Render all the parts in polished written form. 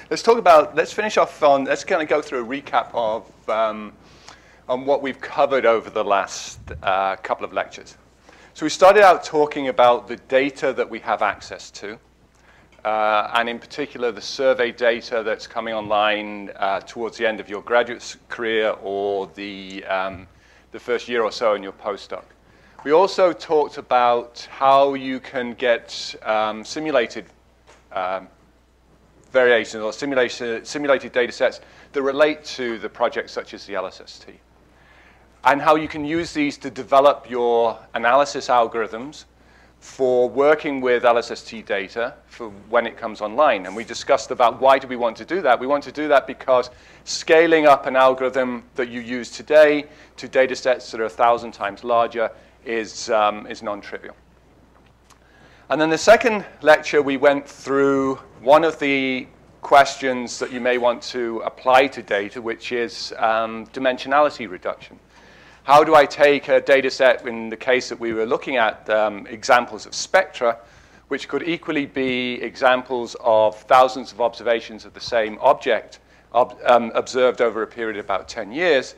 let's finish off on, let's kind of go through a recap of on what we've covered over the last couple of lectures. So we started out talking about the data that we have access to, and in particular the survey data that's coming online towards the end of your graduate career or the first year or so in your postdoc. We also talked about how you can get simulated variations or simulated data sets that relate to the projects such as the LSST, and how you can use these to develop your analysis algorithms for working with LSST data for when it comes online. And we discussed about why do we want to do that. We want to do that because scaling up an algorithm that you use today to data sets that are 1,000 times larger is non-trivial. And then the second lecture, we went through one of the questions that you may want to apply to data, which is dimensionality reduction. How do I take a data set, in the case that we were looking at, examples of spectra, which could equally be examples of thousands of observations of the same object observed over a period of about 10 years,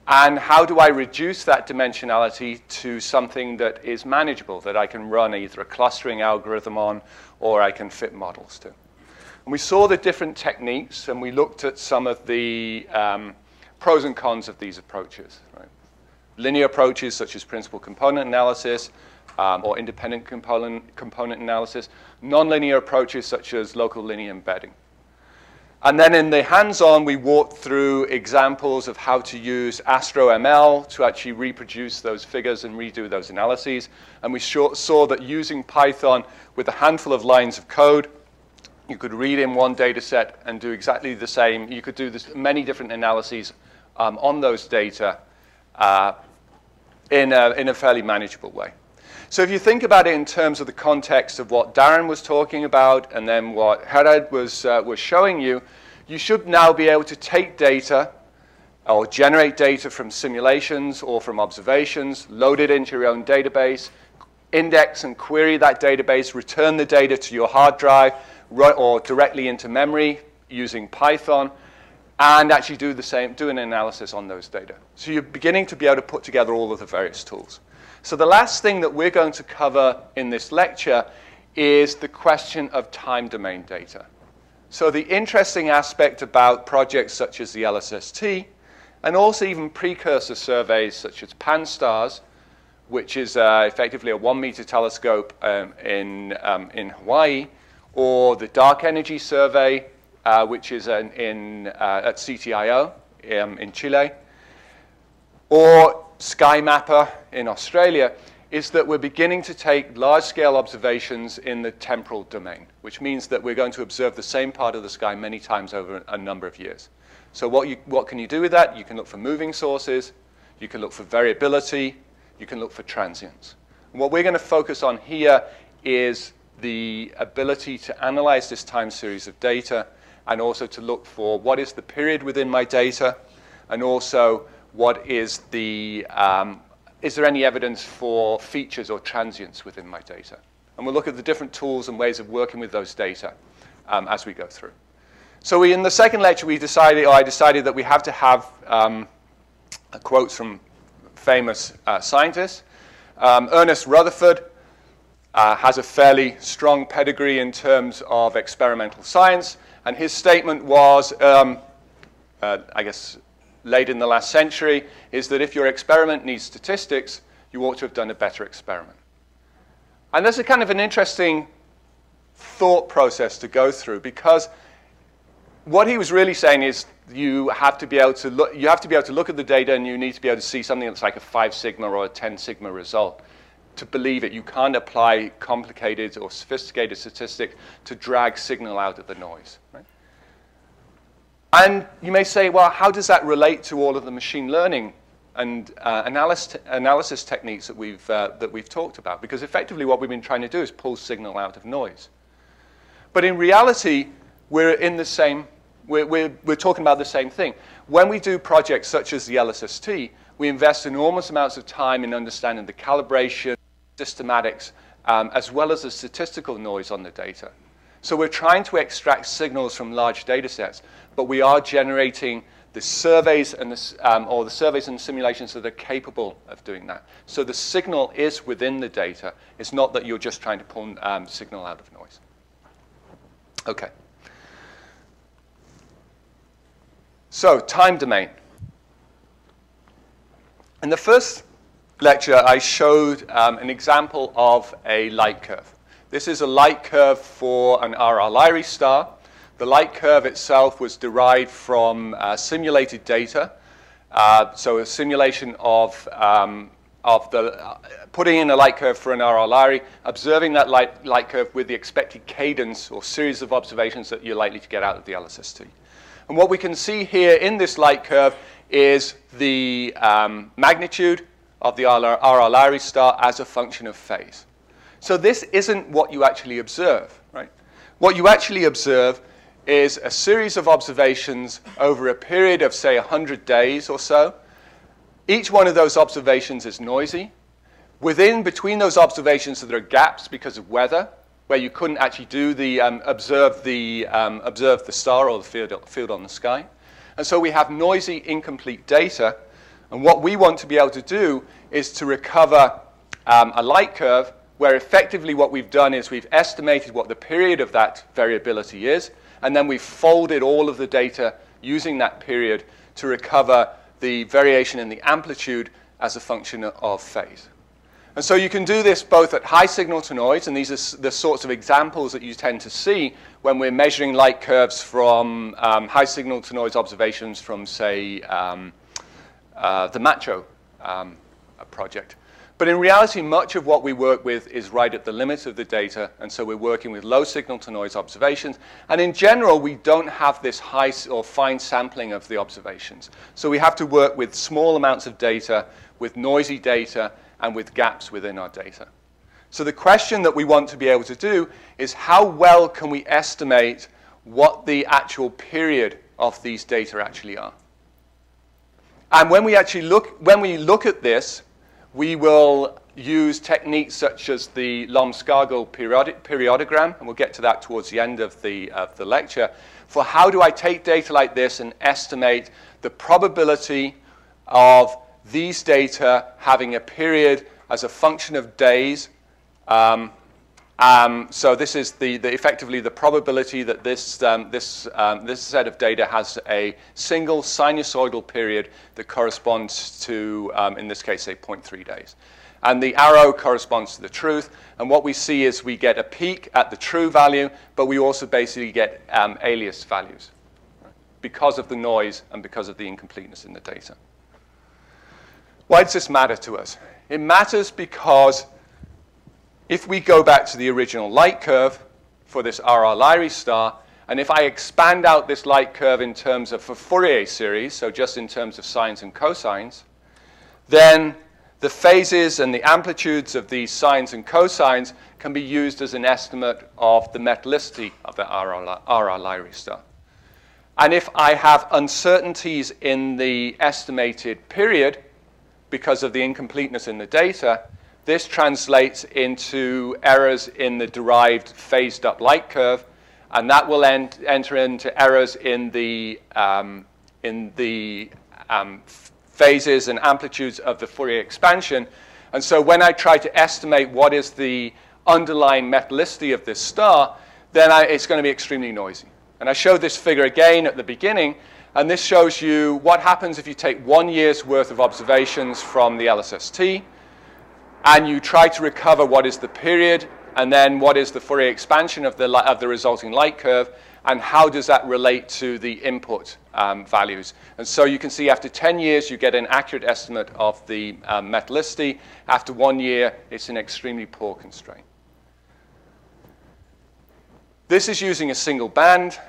and how do I reduce that dimensionality to something that is manageable, that I can run either a clustering algorithm on or I can fit models to. And we saw the different techniques, and we looked at some of the pros and cons of these approaches. Right? Linear approaches such as principal component analysis or independent component analysis. Nonlinear approaches such as local linear embedding. And then in the hands-on, we walked through examples of how to use AstroML to actually reproduce those figures and redo those analyses. And we saw that using Python with a handful of lines of code, you could read in one data set and do exactly the same. You could do many different analyses on those data in a fairly manageable way. So if you think about it in terms of the context of what Darren was talking about and then what Herad was showing you, you should now be able to take data or generate data from simulations or from observations, load it into your own database, index and query that database, return the data to your hard drive or directly into memory using Python, and actually do an analysis on those data. So you're beginning to be able to put together all of the various tools. So the last thing that we're going to cover in this lecture is the question of time domain data. So the interesting aspect about projects such as the LSST, and also even precursor surveys such as PanSTARRS, which is effectively a 1-meter telescope in Hawaii, or the Dark Energy Survey, which is at CTIO in Chile, or SkyMapper in Australia, is that we're beginning to take large-scale observations in the temporal domain, which means that we're going to observe the same part of the sky many times over a number of years. So what can you do with that? You can look for moving sources, you can look for variability, you can look for transients. And what we're going to focus on here is the ability to analyze this time series of data, and also to look for what is the period within my data, and also what is is there any evidence for features or transients within my data? And we'll look at the different tools and ways of working with those data as we go through. So in the second lecture, I decided that we have to have quotes from famous scientists. Ernest Rutherford has a fairly strong pedigree in terms of experimental science. And his statement was, I guess, late in the last century, is that if your experiment needs statistics, you ought to have done a better experiment. And that's a kind of an interesting thought process to go through, because what he was really saying is you have to be able to look at the data, and you need to be able to see something that's like a 5 sigma or a 10 sigma result to believe it. You can't apply complicated or sophisticated statistics to drag signal out of the noise. Right? And you may say, well, how does that relate to all of the machine learning and analysis techniques that we've talked about? Because effectively what we've been trying to do is pull signal out of noise. But in reality, we're talking about the same thing. When we do projects such as the LSST, we invest enormous amounts of time in understanding the calibration, systematics, as well as the statistical noise on the data. So we're trying to extract signals from large data sets, but we are generating the surveys and the surveys and simulations that are capable of doing that. So the signal is within the data. It's not that you're just trying to pull signal out of noise. Okay. So time domain. In the first lecture, I showed an example of a light curve. This is a light curve for an RR Lyrae star. The light curve itself was derived from simulated data. So a simulation of putting in a light curve for an RR Lyrae, observing that light curve with the expected cadence or series of observations that you're likely to get out of the LSST. And what we can see here in this light curve is the magnitude of the RR Lyrae star as a function of phase. So this isn't what you actually observe, right? What you actually observe is a series of observations over a period of, say, 100 days or so. Each one of those observations is noisy. Between those observations, there are gaps because of weather, where you couldn't actually do the observe the star or the field on the sky. And so we have noisy, incomplete data. And what we want to be able to do is to recover a light curve where effectively what we've done is we've estimated what the period of that variability is, and then we've folded all of the data using that period to recover the variation in the amplitude as a function of phase. And so you can do this both at high signal to noise, and these are the sorts of examples that you tend to see when we're measuring light curves from high signal to noise observations from, say, the Macho project. But in reality, much of what we work with is right at the limit of the data, and so we're working with low signal to noise observations. And in general, we don't have this high or fine sampling of the observations. So we have to work with small amounts of data, with noisy data, and with gaps within our data. So the question that we want to be able to do is how well can we estimate what the actual period of these data actually are? And when we look at this, we will use techniques such as the Scargill periodogram, and we'll get to that towards the end of the lecture, for how do I take data like this and estimate the probability of these data having a period as a function of days. So this is effectively the probability that this set of data has a single sinusoidal period that corresponds to, in this case, say 0.3 days. And the arrow corresponds to the truth. And what we see is we get a peak at the true value, but we also basically get alias values, right, because of the noise and because of the incompleteness in the data. Why does this matter to us? It matters because if we go back to the original light curve for this RR Lyrae star, and if I expand out this light curve in terms of a Fourier series, so just in terms of sines and cosines, then the phases and the amplitudes of these sines and cosines can be used as an estimate of the metallicity of the RR Lyrae star. And if I have uncertainties in the estimated period because of the incompleteness in the data, this translates into errors in the derived phased-up light curve, and that will enter into errors in the phases and amplitudes of the Fourier expansion. And so when I try to estimate what is the underlying metallicity of this star, then it's going to be extremely noisy. And I showed this figure again at the beginning, and this shows you what happens if you take 1 year's worth of observations from the LSST, and you try to recover what is the period, and then what is the Fourier expansion of the resulting light curve, and how does that relate to the input values. And so you can see after 10 years, you get an accurate estimate of the metallicity. After 1 year, it's an extremely poor constraint. This is using a single band.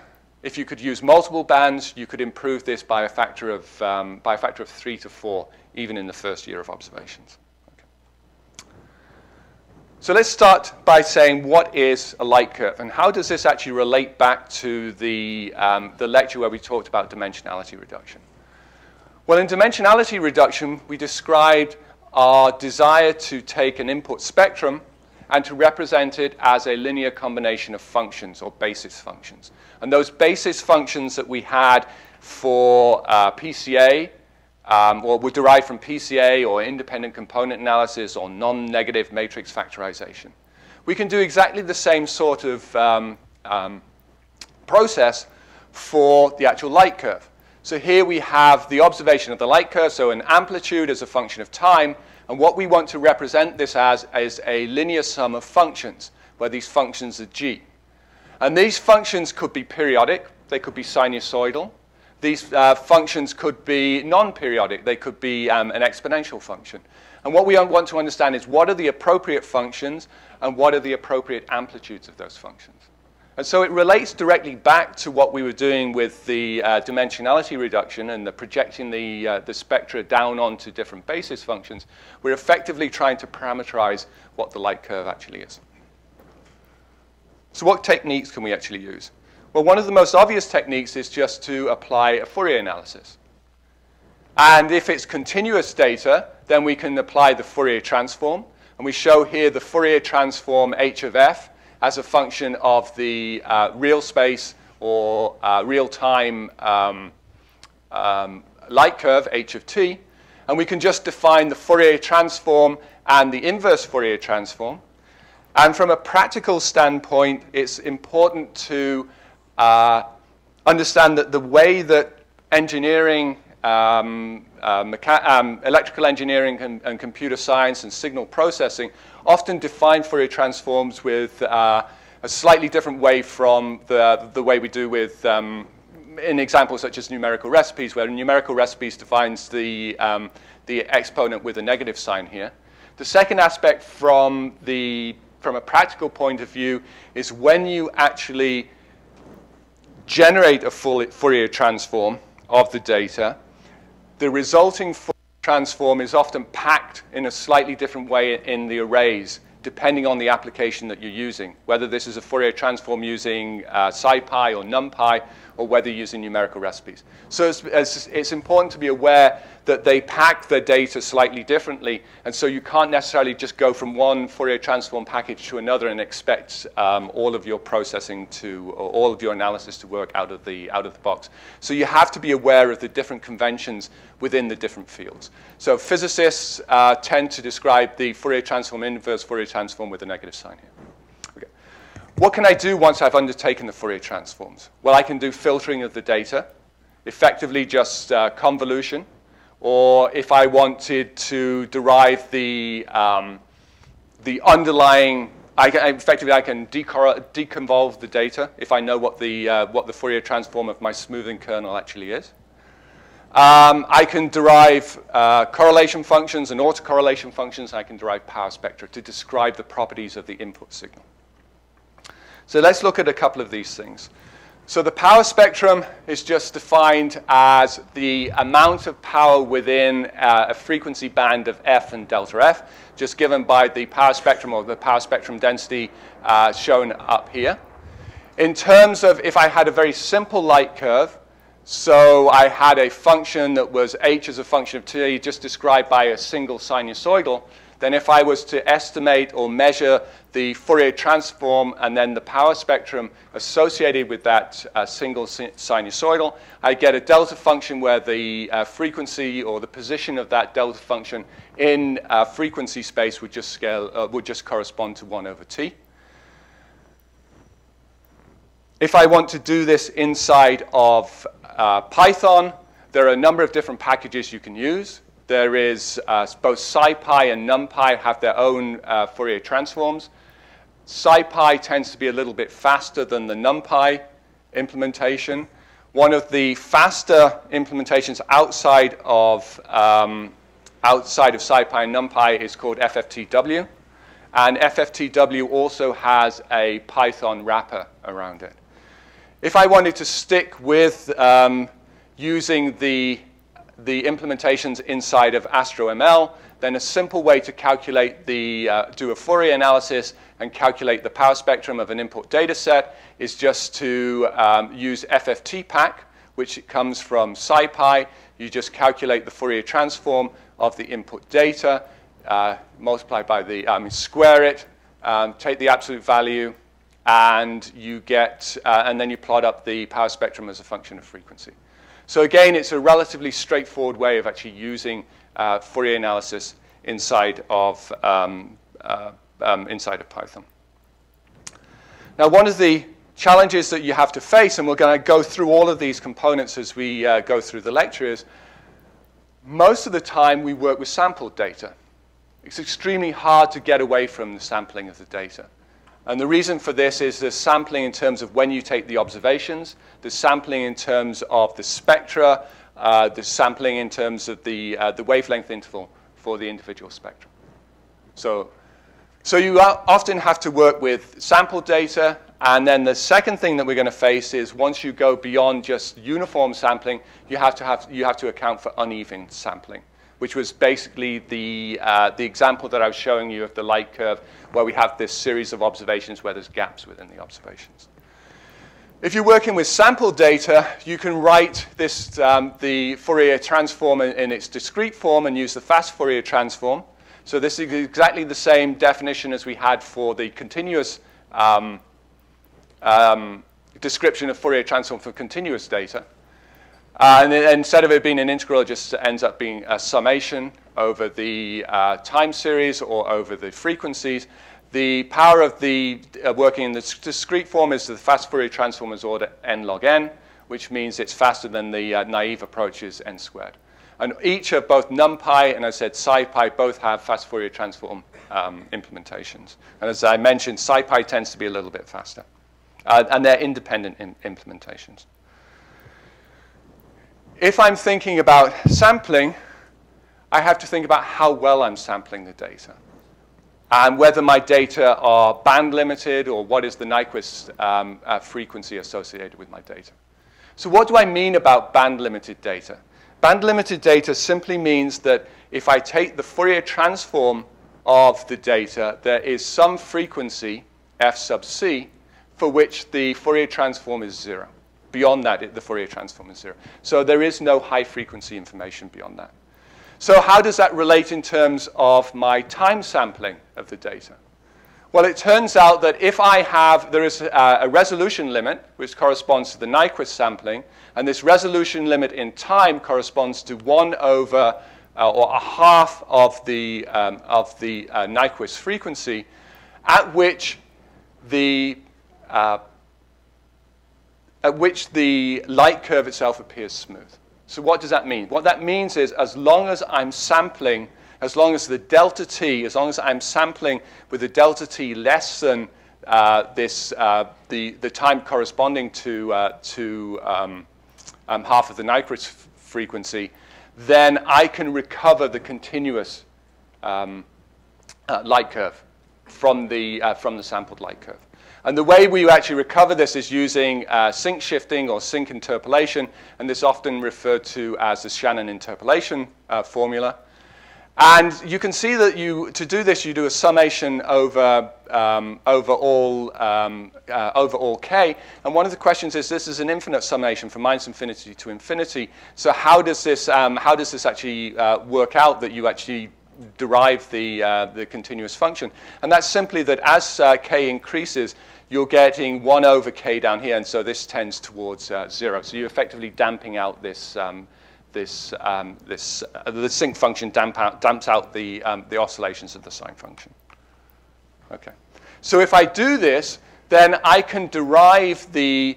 If you could use multiple bands, you could improve this by a factor of 3 to 4, even in the first year of observations. So let's start by saying what is a light curve, and how does this actually relate back to the lecture where we talked about dimensionality reduction? Well, in dimensionality reduction, we described our desire to take an input spectrum and to represent it as a linear combination of functions or basis functions. And those basis functions that we had for PCA, or were derived from PCA or independent component analysis or non-negative matrix factorization. We can do exactly the same sort of process for the actual light curve. So here we have the observation of the light curve, so an amplitude as a function of time, and what we want to represent this as is a linear sum of functions, where these functions are g. And these functions could be periodic, they could be sinusoidal. These functions could be non-periodic, they could be an exponential function. And what we want to understand is what are the appropriate functions and what are the appropriate amplitudes of those functions. And so it relates directly back to what we were doing with the dimensionality reduction and the projecting the spectra down onto different basis functions. We're effectively trying to parameterize what the light curve actually is. So what techniques can we actually use? Well, one of the most obvious techniques is just to apply a Fourier analysis. And if it's continuous data, then we can apply the Fourier transform. And we show here the Fourier transform h of f as a function of the real space or real-time light curve, h of t. And we can just define the Fourier transform and the inverse Fourier transform. And from a practical standpoint, it's important to understand that the way that engineering, electrical engineering and computer science and signal processing often define Fourier transforms with a slightly different way from the way we do with in examples such as numerical recipes, where numerical recipes defines the exponent with a negative sign here. The second aspect from a practical point of view is when you actually generate a Fourier transform of the data, the resulting Fourier transform is often packed in a slightly different way in the arrays, depending on the application that you're using, whether this is a Fourier transform using SciPy or NumPy, or whether you're using numerical recipes. So it's important to be aware that they pack their data slightly differently, and so you can't necessarily just go from one Fourier transform package to another and expect all of your processing or all of your analysis to work out of the box. So you have to be aware of the different conventions within the different fields. So physicists tend to describe the Fourier transform, inverse Fourier transform with a negative sign here. Okay. What can I do once I've undertaken the Fourier transforms? Well, I can do filtering of the data, effectively just convolution. Or if I wanted to derive the underlying, I can deconvolve the data if I know what the Fourier transform of my smoothing kernel actually is. I can derive correlation functions and autocorrelation functions. And I can derive power spectra to describe the properties of the input signal. So let's look at a couple of these things. So the power spectrum is just defined as the amount of power within a frequency band of f and delta f, just given by the power spectrum or the power spectrum density shown up here. In terms of if I had a very simple light curve, so I had a function that was h as a function of t, just described by a single sinusoidal, then if I was to estimate or measure the Fourier transform and then the power spectrum associated with that single sinusoidal, I get a delta function where the frequency or the position of that delta function in frequency space would just correspond to 1 over t. If I want to do this inside of Python, there are a number of different packages you can use. There is both SciPy and NumPy have their own Fourier transforms. SciPy tends to be a little bit faster than the NumPy implementation. One of the faster implementations outside of SciPy and NumPy is called FFTW. And FFTW also has a Python wrapper around it. If I wanted to stick with using the implementations inside of AstroML, then a simple way to calculate do a Fourier analysis and calculate the power spectrum of an input data set is just to use FFT-PACC, which comes from SciPy. You just calculate the Fourier transform of the input data, multiply by square it, take the absolute value, and you get, and then you plot up the power spectrum as a function of frequency. So again, it's a relatively straightforward way of actually using Fourier analysis inside of Python. Now, one of the challenges that you have to face, and we're going to go through all of these components as we go through the lecture, is most of the time we work with sampled data. It's extremely hard to get away from the sampling of the data. And the reason for this is there's sampling in terms of when you take the observations, there's sampling in terms of the spectra, there's sampling in terms of the wavelength interval for the individual spectrum. So you often have to work with sampled data, and then the second thing that we're going to face is once you go beyond just uniform sampling, you have to account for uneven sampling, which was basically the example that I was showing you of the light curve, where we have this series of observations where there's gaps within the observations. If you're working with sample data, you can write this, the Fourier transform in its discrete form and use the fast Fourier transform. So this is exactly the same definition as we had for the continuous description of Fourier transform for continuous data. And instead of it being an integral, it just ends up being a summation over the time series or over the frequencies. The power of the working in the discrete form is the fast Fourier transform is order n log n, which means it's faster than the naive approach is n squared. And each of both NumPy and, as I said, SciPy both have fast Fourier transform implementations. And as I mentioned, SciPy tends to be a little bit faster. And they're independent implementations. If I'm thinking about sampling, I have to think about how well I'm sampling the data and whether my data are band limited or what is the Nyquist frequency associated with my data. So what do I mean about band limited data? Band limited data simply means that if I take the Fourier transform of the data, there is some frequency, f sub c, for which the Fourier transform is 0. Beyond that, the Fourier transform is 0. So there is no high frequency information beyond that. So how does that relate in terms of my time sampling of the data? Well, it turns out that if I have, there is a resolution limit, which corresponds to the Nyquist sampling, and this resolution limit in time corresponds to 1 over, or a half of the Nyquist frequency, at which the light curve itself appears smooth. So what does that mean? What that means is as long as I'm sampling, as long as the delta t, as long as I'm sampling with a delta t less than the time corresponding to half of the Nyquist frequency, then I can recover the continuous light curve from the sampled light curve. And the way we actually recover this is using sync shifting or sync interpolation, and this is often referred to as the Shannon interpolation formula. And you can see that to do this, you do a summation over all k. And one of the questions is, this is an infinite summation from -infinity to infinity. So how does this actually work out that you actually derive the continuous function? And that's simply that as k increases, you're getting 1 over k down here, and so this tends towards 0. So you're effectively damping out this. The sync function damps out the oscillations of the sine function. Okay. So if I do this, then I can derive the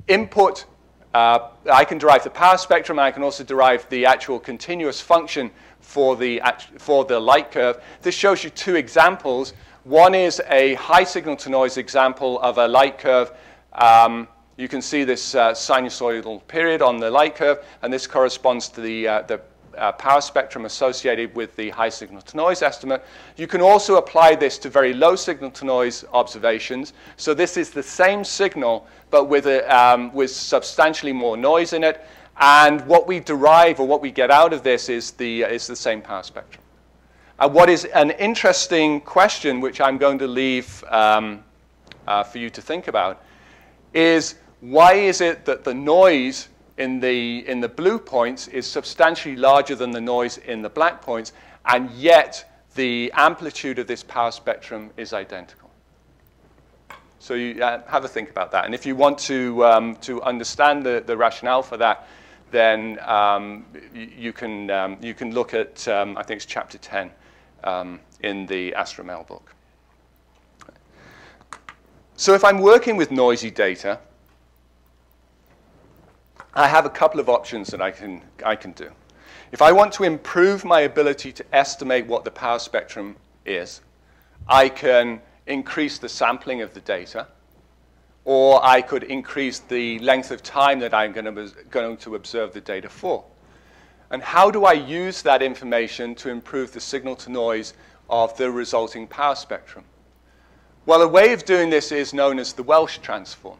input. I can derive the power spectrum. And I can also derive the actual continuous function for the light curve. This shows you two examples. One is a high signal to noise example of a light curve. You can see this sinusoidal period on the light curve, and this corresponds to the power spectrum associated with the high signal to noise estimate. You can also apply this to very low signal to noise observations. So this is the same signal, but with substantially more noise in it. And what we derive, or what we get out of this, is the same power spectrum. What is an interesting question, which I'm going to leave for you to think about, is why is it that the noise in the blue points is substantially larger than the noise in the black points, and yet the amplitude of this power spectrum is identical. So you have a think about that. And if you want to understand the rationale for that, then you can look at, I think it's chapter 10 in the AstroMail book. So if I'm working with noisy data, I have a couple of options that I can do. If I want to improve my ability to estimate what the power spectrum is, I can increase the sampling of the data, or I could increase the length of time that I'm going to observe the data for. And how do I use that information to improve the signal-to-noise of the resulting power spectrum? Well, a way of doing this is known as the Welsh Transform.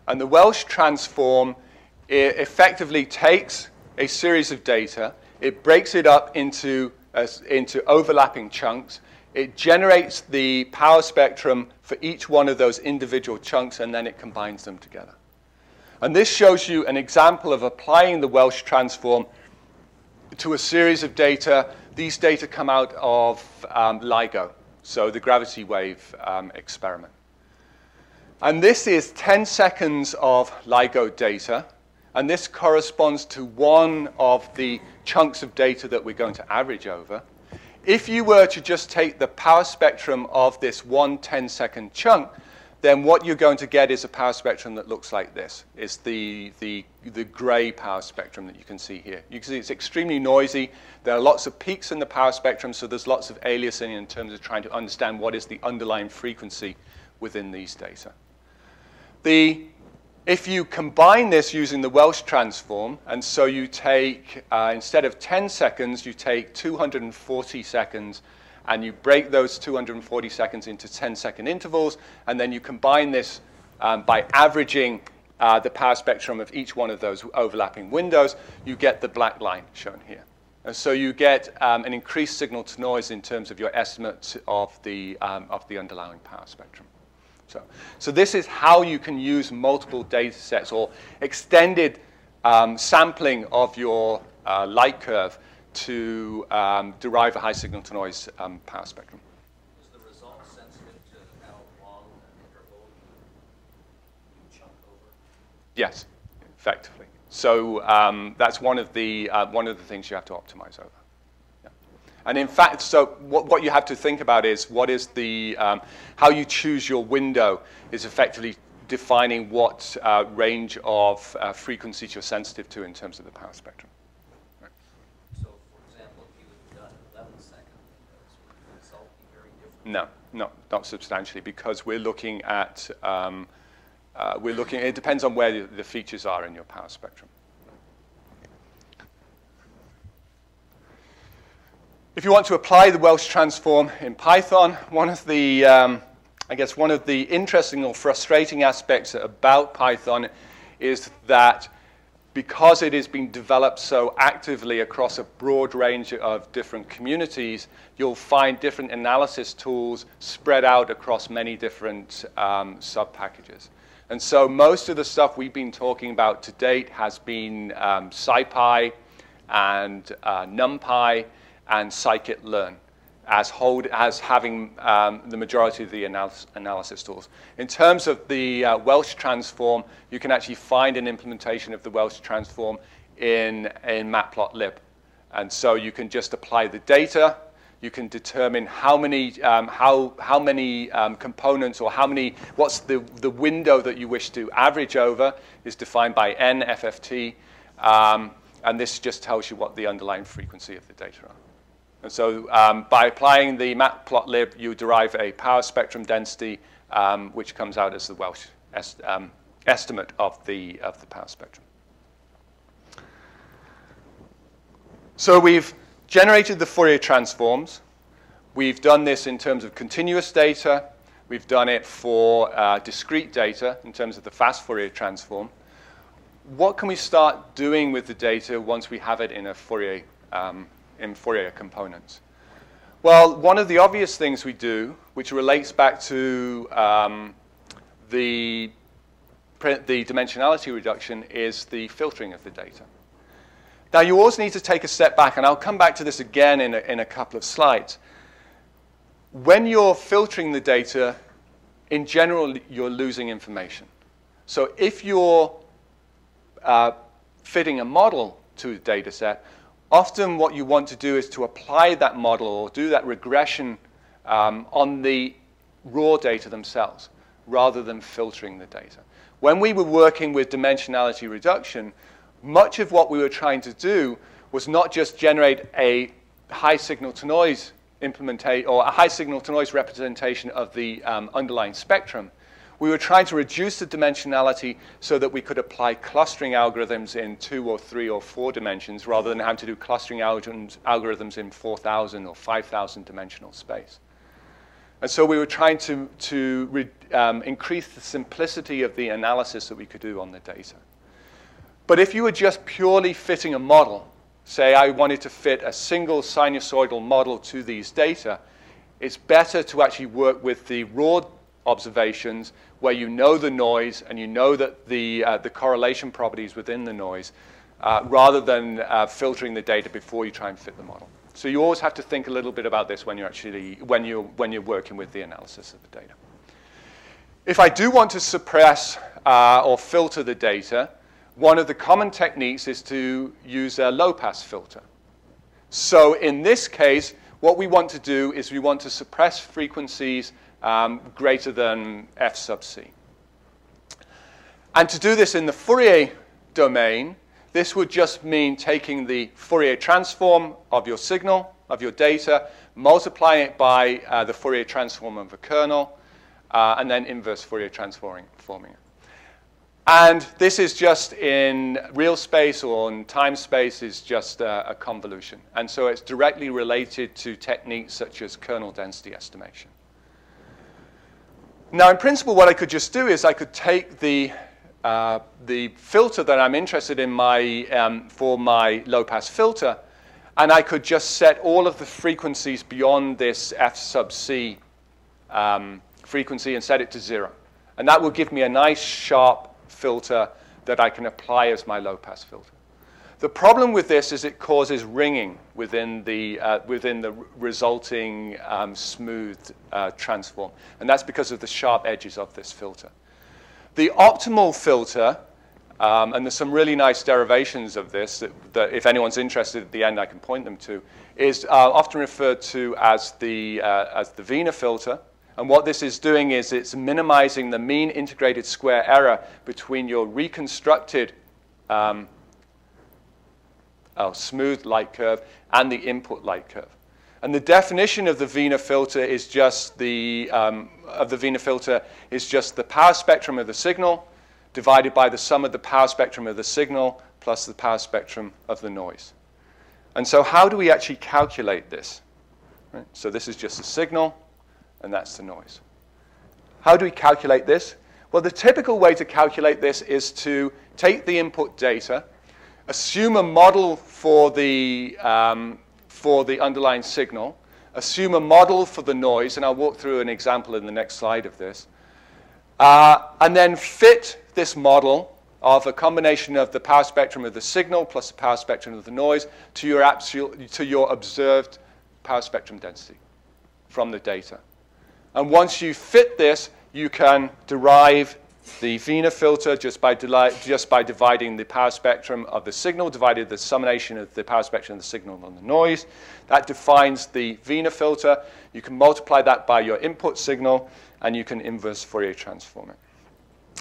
And the Welsh Transform effectively takes a series of data, it breaks it up into overlapping chunks, it generates the power spectrum for each one of those individual chunks, and then it combines them together. And this shows you an example of applying the Welsh Transform to a series of data. These data come out of LIGO, so the gravity wave experiment. And this is 10 seconds of LIGO data, and this corresponds to one of the chunks of data that we're going to average over. If you were to just take the power spectrum of this one 10-second chunk, then what you're going to get is a power spectrum that looks like this. It's the gray power spectrum that you can see here. You can see it's extremely noisy. There are lots of peaks in the power spectrum, so there's lots of aliasing in terms of trying to understand what is the underlying frequency within these data. If you combine this using the Welsh Transform, and so you take, instead of 10 seconds, you take 240 seconds, and you break those 240 seconds into 10-second intervals, and then you combine this by averaging the power spectrum of each one of those overlapping windows, you get the black line shown here. And so you get an increased signal-to-noise in terms of your estimate of the underlying power spectrum. So this is how you can use multiple data sets or extended sampling of your light curve to derive a high signal-to-noise power spectrum. Is the result sensitive to how long an interval you chunk over? Yes, effectively. So that's one of the things you have to optimize over. And in fact, so what you have to think about is what is how you choose your window is effectively defining what range of frequencies you're sensitive to in terms of the power spectrum. Right. So, for example, if you had done 11-second windows, would the result be very different? No, not substantially, because we're looking at, it depends on where the features are in your power spectrum. If you want to apply the Welsh Transform in Python, one of the interesting or frustrating aspects about Python is that because it is being developed so actively across a broad range of different communities, you'll find different analysis tools spread out across many different sub-packages. And so most of the stuff we've been talking about to date has been SciPy and NumPy and scikit-learn as having the majority of the analysis tools. In terms of the Welsh Transform, you can actually find an implementation of the Welsh Transform in matplotlib. And so you can just apply the data. You can determine how many components or what's the window that you wish to average over is defined by n FFT. And this just tells you what the underlying frequency of the data are. And so by applying the matplotlib, you derive a power spectrum density, which comes out as the Welsh estimate of the power spectrum. So we've generated the Fourier transforms. We've done this in terms of continuous data. We've done it for discrete data in terms of the fast Fourier transform. What can we start doing with the data once we have it in a Fourier in Fourier components? Well, one of the obvious things we do, which relates back to the dimensionality reduction, is the filtering of the data. Now, you always need to take a step back, and I'll come back to this again in a couple of slides. when you're filtering the data, in general, you're losing information. So if you're fitting a model to a data set, often what you want to do is to apply that model or do that regression on the raw data themselves, rather than filtering the data. When we were working with dimensionality reduction, much of what we were trying to do was not just generate a high signal-to-noise implementation or a high signal-to-noise representation of the underlying spectrum. We were trying to reduce the dimensionality so that we could apply clustering algorithms in 2 or 3 or 4 dimensions rather than having to do clustering algorithms in 4,000 or 5,000 dimensional space. And so we were trying to increase the simplicity of the analysis that we could do on the data. But if you were just purely fitting a model, say I wanted to fit a single sinusoidal model to these data, it's better to actually work with the raw observations where you know the noise and you know that the correlation properties within the noise, rather than filtering the data before you try and fit the model. So you always have to think a little bit about this when you're working with the analysis of the data. If I do want to suppress or filter the data, one of the common techniques is to use a low-pass filter. So in this case, what we want to do is we want to suppress frequencies greater than f sub c. And to do this in the Fourier domain, this would just mean taking the Fourier transform of your signal, of your data, multiplying it by the Fourier transform of a kernel, and then inverse Fourier transforming it. And this is just in real space or in time space is just a convolution. And so it's directly related to techniques such as kernel density estimation. Now, in principle, what I could just do is I could take the filter that I'm interested in for my low-pass filter, and I could just set all of the frequencies beyond this f sub c frequency and set it to 0. And that will give me a nice, sharp filter that I can apply as my low-pass filter. The problem with this is it causes ringing within the resulting smooth transform. And that's because of the sharp edges of this filter. The optimal filter, and there's some really nice derivations of this that if anyone's interested at the end I can point them to, is often referred to as the Wiener filter. And what this is doing is it's minimizing the mean integrated square error between your reconstructed smooth light curve and the input light curve. And the definition of the Wiener filter is just the power spectrum of the signal divided by the sum of the power spectrum of the signal plus the power spectrum of the noise. And so how do we actually calculate this? Right? So this is just the signal, and that's the noise. How do we calculate this? Well, the typical way to calculate this is to take the input data, assume a model for the underlying signal, assume a model for the noise, and I'll walk through an example in the next slide of this, and then fit this model of a combination of the power spectrum of the signal plus the power spectrum of the noise to your observed power spectrum density from the data. And once you fit this, you can derive the Wiener filter just by dividing the power spectrum of the signal divided the summation of the power spectrum of the signal and the noise. That defines the Wiener filter. You can multiply that by your input signal, and you can inverse Fourier transform it.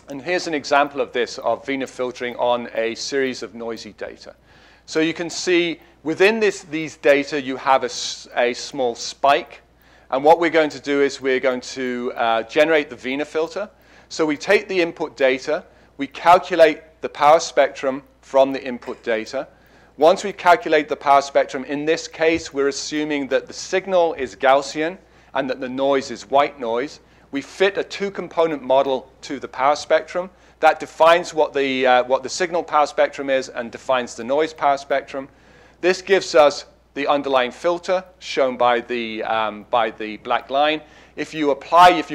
And here's an example of this, of Wiener filtering on a series of noisy data. So you can see within these data, you have a small spike. And what we're going to do is we're going to generate the Wiener filter. So we take the input data, we calculate the power spectrum from the input data. Once we calculate the power spectrum, in this case, we're assuming that the signal is Gaussian and that the noise is white noise. We fit a 2-component model to the power spectrum. That defines what the signal power spectrum is and defines the noise power spectrum. This gives us the underlying filter shown by the black line. If you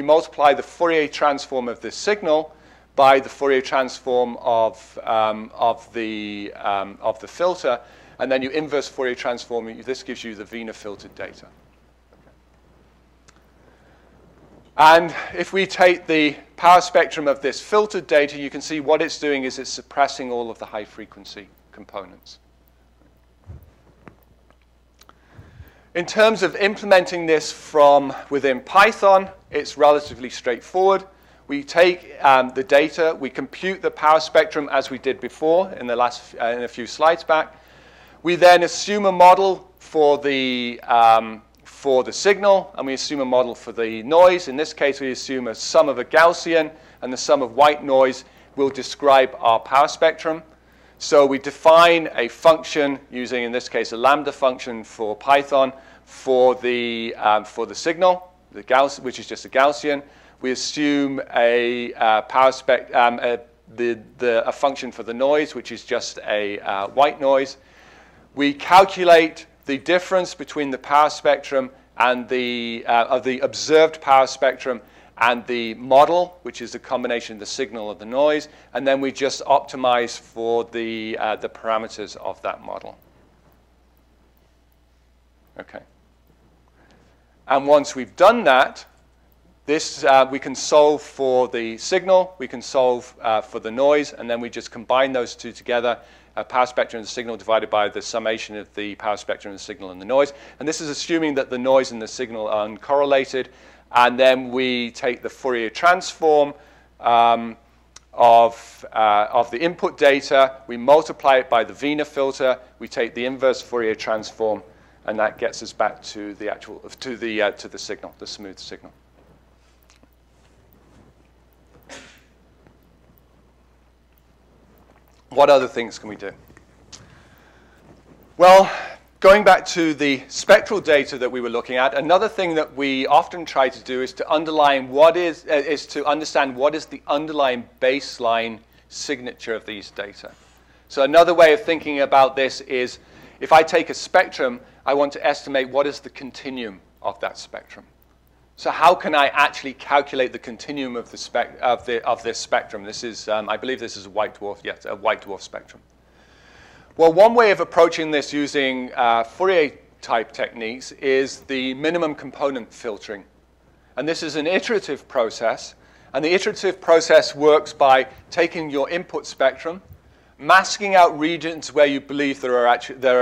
multiply the Fourier transform of this signal by the Fourier transform of the filter, and then you inverse Fourier transform, this gives you the Wiener filtered data. Okay. And if we take the power spectrum of this filtered data, you can see what it's doing is it's suppressing all of the high frequency components. In terms of implementing this from within Python, it's relatively straightforward. We take the data, we compute the power spectrum as we did before in the in a few slides back. We then assume a model for the signal, and we assume a model for the noise. In this case, we assume a sum of a Gaussian and the sum of white noise will describe our power spectrum. So we define a function using, in this case, a lambda function for Python for the signal, which is just a Gaussian. We assume a a function for the noise, which is just a white noise. We calculate the difference between the power spectrum and the observed power spectrum and the model, which is the combination of the signal and the noise, and then we just optimize for the parameters of that model. Okay. And once we've done that, this we can solve for the signal, we can solve for the noise, and then we just combine those two together. Power spectrum and the signal divided by the summation of the power spectrum and the signal and the noise. And this is assuming that the noise and the signal are uncorrelated. And then we take the Fourier transform of the input data. We multiply it by the Wiener filter. We take the inverse Fourier transform, and that gets us back to the to the signal, the smooth signal. What other things can we do? Well, going back to the spectral data that we were looking at, another thing that we often try to do is to understand what is the underlying baseline signature of these data. So another way of thinking about this is, if I take a spectrum, I want to estimate what is the continuum of that spectrum. So how can I actually calculate the continuum of this spectrum? This is, I believe this is a white dwarf. Yes, a white dwarf spectrum. Well, one way of approaching this using Fourier-type techniques is the minimum component filtering. And this is an iterative process. And the iterative process works by taking your input spectrum, masking out regions where you believe there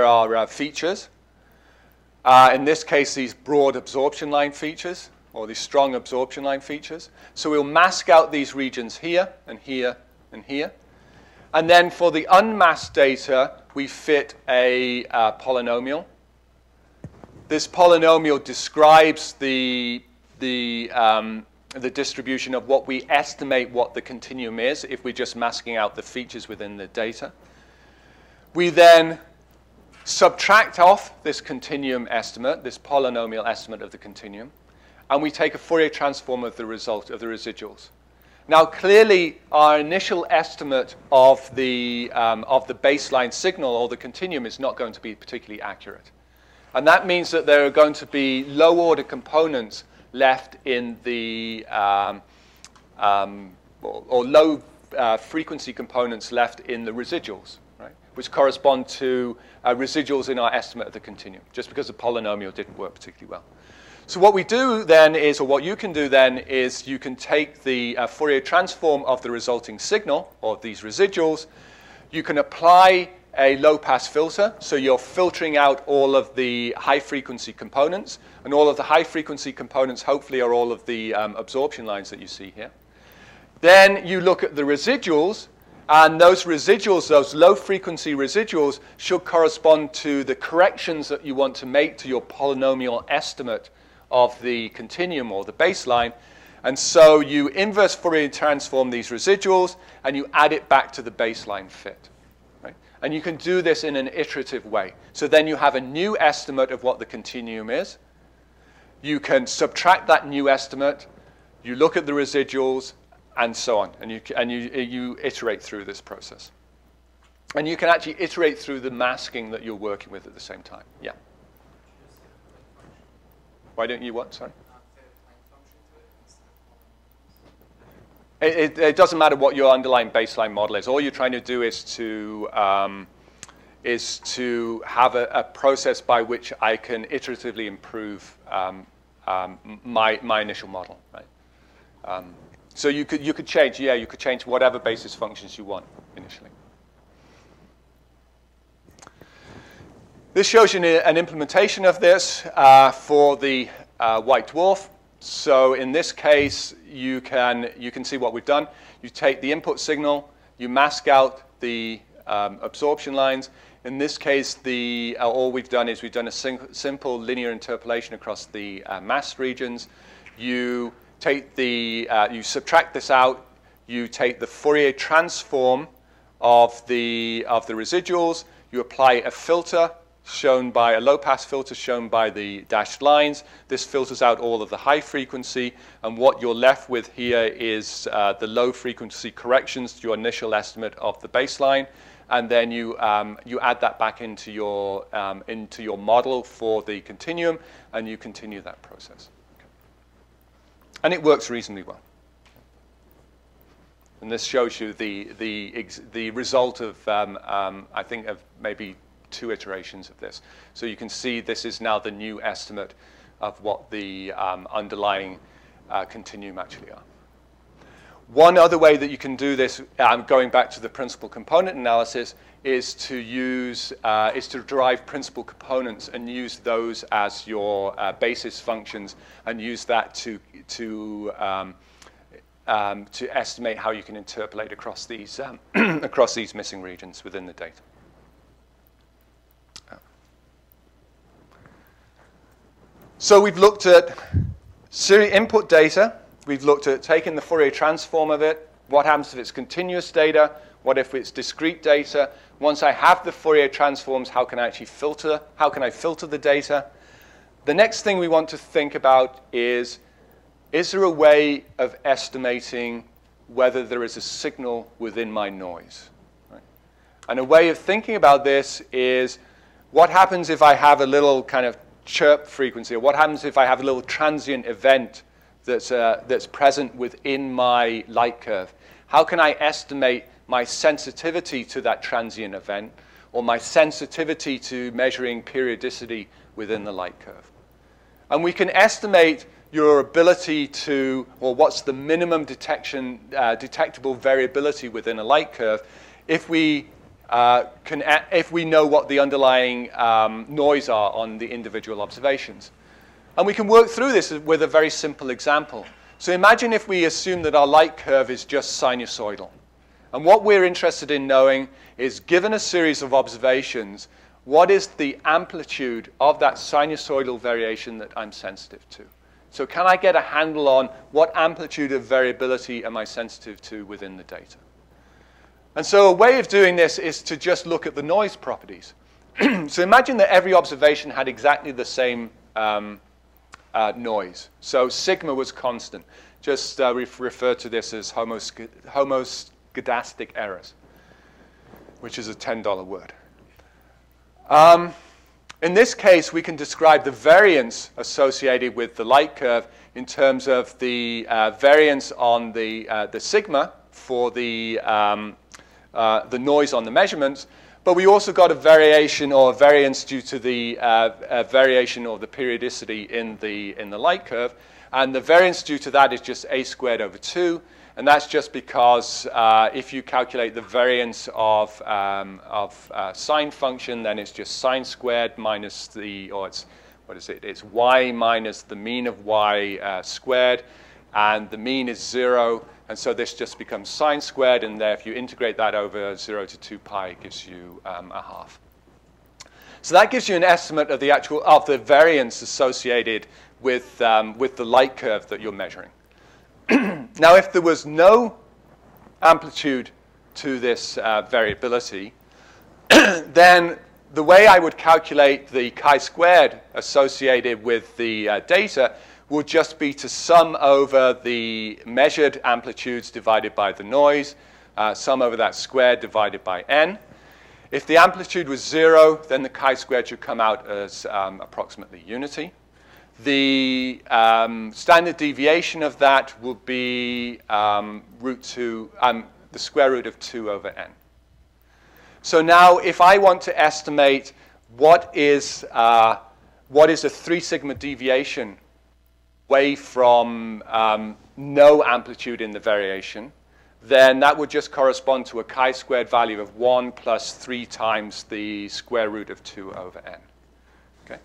are features. In this case, these broad absorption line features, or these strong absorption line features. So we'll mask out these regions here and here and here. And then for the unmasked data, we fit a polynomial. This polynomial describes the distribution of what we estimate what the continuum is if we're just masking out the features within the data. We then subtract off this continuum estimate, this polynomial estimate of the continuum, and we take a Fourier transform of the result of the residuals. Now, clearly, our initial estimate of the baseline signal or the continuum is not going to be particularly accurate. And that means that there are going to be low-order components left in the, or low-frequency components left in the residuals, right, which correspond to residuals in our estimate of the continuum, just because the polynomial didn't work particularly well. So what we do then is, or what you can do then, is you can take the Fourier transform of the resulting signal, or these residuals. You can apply a low-pass filter, so you're filtering out all of the high-frequency components, and all of the high-frequency components hopefully are all of the absorption lines that you see here. Then you look at the residuals, and those residuals, those low-frequency residuals, should correspond to the corrections that you want to make to your polynomial estimate of the continuum or the baseline. And so you inverse Fourier transform these residuals, and you add it back to the baseline fit. Right? And you can do this in an iterative way. So then you have a new estimate of what the continuum is. You can subtract that new estimate. You look at the residuals, and so on. And you iterate through this process. And you can actually iterate through the masking that you're working with at the same time. Yeah. Why don't you what? Sorry. It doesn't matter what your underlying baseline model is. All you're trying to do is to have a process by which I can iteratively improve my initial model. Right? So you could change, yeah, you could change whatever basis functions you want initially. This shows you an implementation of this for the white dwarf. So in this case, you can see what we've done. You take the input signal, you mask out the absorption lines. In this case, all we've done is we've done a simple linear interpolation across the masked regions. You take you subtract this out. You take the Fourier transform of the residuals. You apply a filter shown by a low-pass filter shown by the dashed lines. This filters out all of the high frequency, and what you're left with here is the low frequency corrections to your initial estimate of the baseline, and then you add that back into your model for the continuum, and you continue that process. Okay. And it works reasonably well. And this shows you the result of I think of maybe 2 iterations of this. So you can see this is now the new estimate of what the underlying continuum actually are. One other way that you can do this, going back to the principal component analysis, is to derive principal components and use those as your basis functions, and use that to estimate how you can interpolate across these across these missing regions within the data. So we've looked at input data. We've looked at taking the Fourier transform of it. What happens if it's continuous data? What if it's discrete data? Once I have the Fourier transforms, how can I actually filter? How can I filter the data? The next thing we want to think about is there a way of estimating whether there is a signal within my noise? Right? And a way of thinking about this is, what happens if I have a little kind of chirp frequency, or what happens if I have a little transient event that's present within my light curve? How can I estimate my sensitivity to that transient event, or my sensitivity to measuring periodicity within the light curve? And we can estimate your ability to, or what's the minimum detectable variability within a light curve, if we know what the underlying noise are on the individual observations. And we can work through this with a very simple example. So imagine if we assume that our light curve is just sinusoidal. And what we're interested in knowing is, given a series of observations, what is the amplitude of that sinusoidal variation that I'm sensitive to? So can I get a handle on what amplitude of variability am I sensitive to within the data? And so a way of doing this is to just look at the noise properties. So imagine that every observation had exactly the same noise. So sigma was constant. Just refer to this as homoscedastic errors, which is a $10 word. In this case, we can describe the variance associated with the light curve in terms of the variance on the sigma for the noise on the measurements, but we also got a variation or a variance due to the variation or the periodicity in the light curve, and the variance due to that is just a squared over 2, and that's just because if you calculate the variance of sine function, then it's just sine squared minus the, or it's, what is it? It's y minus the mean of y squared, and the mean is 0. And so this just becomes sine squared, and there, if you integrate that over 0 to 2 pi, it gives you a half. So that gives you an estimate of the variance associated with the light curve that you're measuring. Now, if there was no amplitude to this variability, then the way I would calculate the chi-squared associated with the data would just be to sum over the measured amplitudes divided by the noise, sum over that squared divided by n. If the amplitude was 0, then the chi-squared should come out as approximately unity. The standard deviation of that will be the square root of 2 over n. So now, if I want to estimate what is a 3 sigma deviation away from no amplitude in the variation, then that would just correspond to a chi-squared value of 1 plus 3 times the square root of 2 over n. Okay.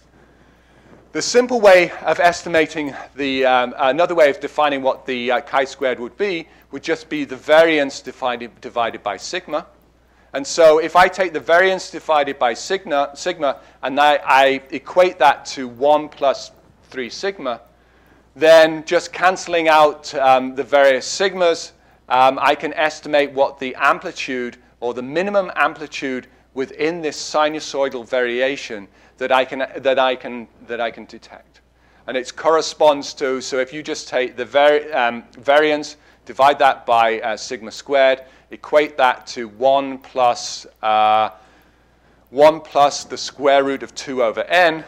The simple way of estimating the, another way of defining what the chi-squared would just be the variance divided by sigma. And so if I take the variance divided by sigma and I equate that to 1 plus 3 sigma, then just canceling out the various sigmas, I can estimate what the amplitude or the minimum amplitude within this sinusoidal variation that I can detect. And it corresponds to, so if you just take the variance, divide that by sigma squared, equate that to 1 plus the square root of 2 over n,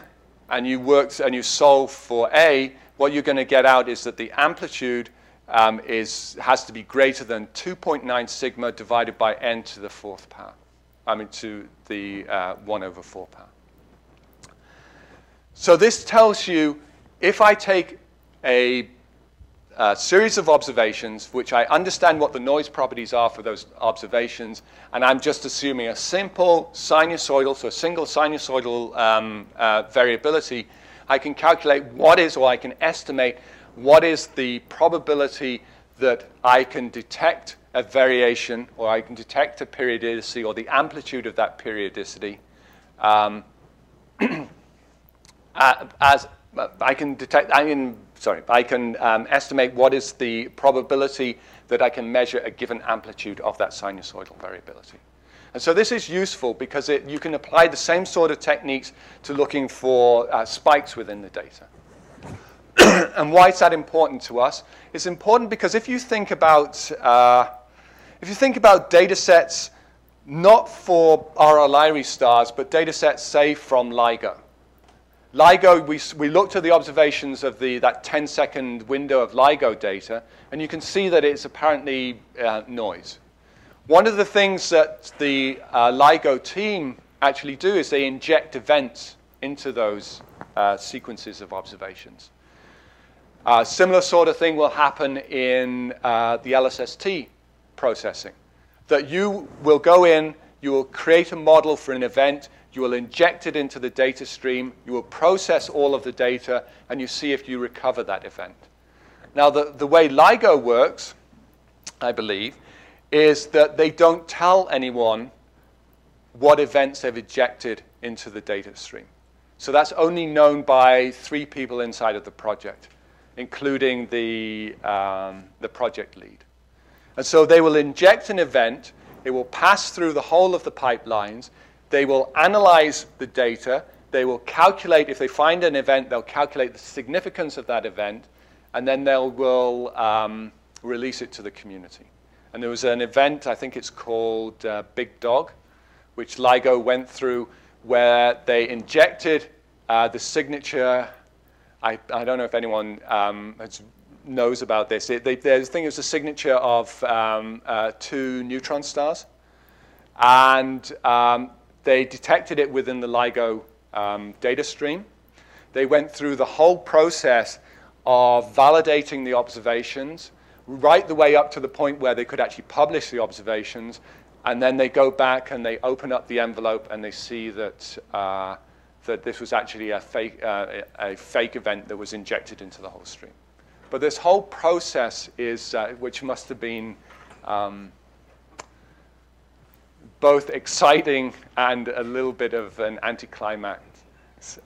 and you solve for a, what you're going to get out is that the amplitude has to be greater than 2.9 sigma divided by n to the 4th power. To the 1 over 4 power. So this tells you if I take a series of observations, which I understand what the noise properties are for those observations, and I'm just assuming a simple sinusoidal, so a single sinusoidal variability, I can calculate what is, or I can estimate what is the probability that I can detect a variation, or I can detect a periodicity, or the amplitude of that periodicity, as I can detect. I can estimate what is the probability that I can measure a given amplitude of that sinusoidal variability. And so this is useful because you can apply the same sort of techniques to looking for spikes within the data. And why is that important to us? It's important because if you think about data sets not for auroral Lyrae stars, but data sets, say, from LIGO. LIGO, we looked at the observations of that 10-second window of LIGO data, and you can see that it's apparently noise. One of the things that the LIGO team actually do is they inject events into those sequences of observations. Similar sort of thing will happen in the LSST processing. That you will go in, you will create a model for an event, you will inject it into the data stream, you will process all of the data, and you see if you recover that event. Now, the way LIGO works, I believe, is that they don't tell anyone what events they've injected into the data stream. So that's only known by 3 people inside of the project, including the project lead. And so they will inject an event, it will pass through the whole of the pipelines, they will analyze the data, they will calculate, if they find an event, they'll calculate the significance of that event, and then they will release it to the community. And there was an event, I think it's called Big Dog, which LIGO went through, where they injected the signature. I don't know if anyone knows about this. I think it was a signature of 2 neutron stars. And they detected it within the LIGO data stream. They went through the whole process of validating the observations, right the way up to the point where they could actually publish the observations. And then they go back and they open up the envelope and they see that that this was actually a fake event that was injected into the whole stream. But this whole process is, which must have been both exciting and a little bit of an anticlimax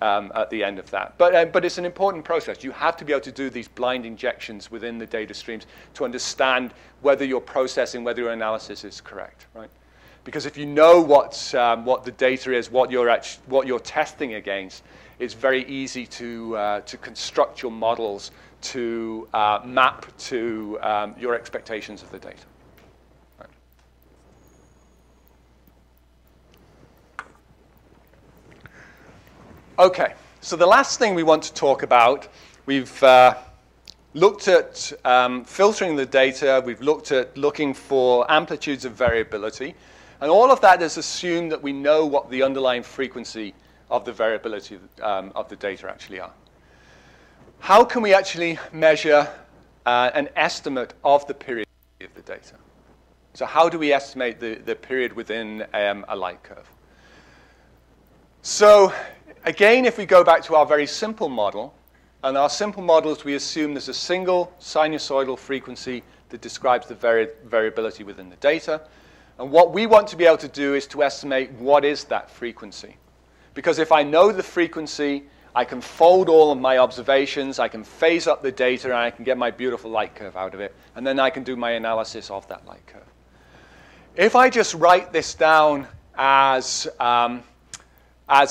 at the end of that. But it's an important process. You have to be able to do these blind injections within the data streams to understand whether your processing, whether your analysis is correct, right? Because if you know what the data is, what you're testing against, it's very easy to construct your models to map to your expectations of the data. Right. Okay, so the last thing we want to talk about, we've looked at filtering the data, we've looked at looking for amplitudes of variability. And all of that is assumed that we know what the underlying frequency of the variability of the data actually are. How can we actually measure an estimate of the period of the data. So how do we estimate the period within a light curve? So again, if we go back to our very simple model, and our simple models, we assume there's a single sinusoidal frequency that describes the variability within the data. And what we want to be able to do is to estimate what is that frequency. Because if I know the frequency, I can fold all of my observations, I can phase up the data, and I can get my beautiful light curve out of it. And then I can do my analysis of that light curve. If I just write this down as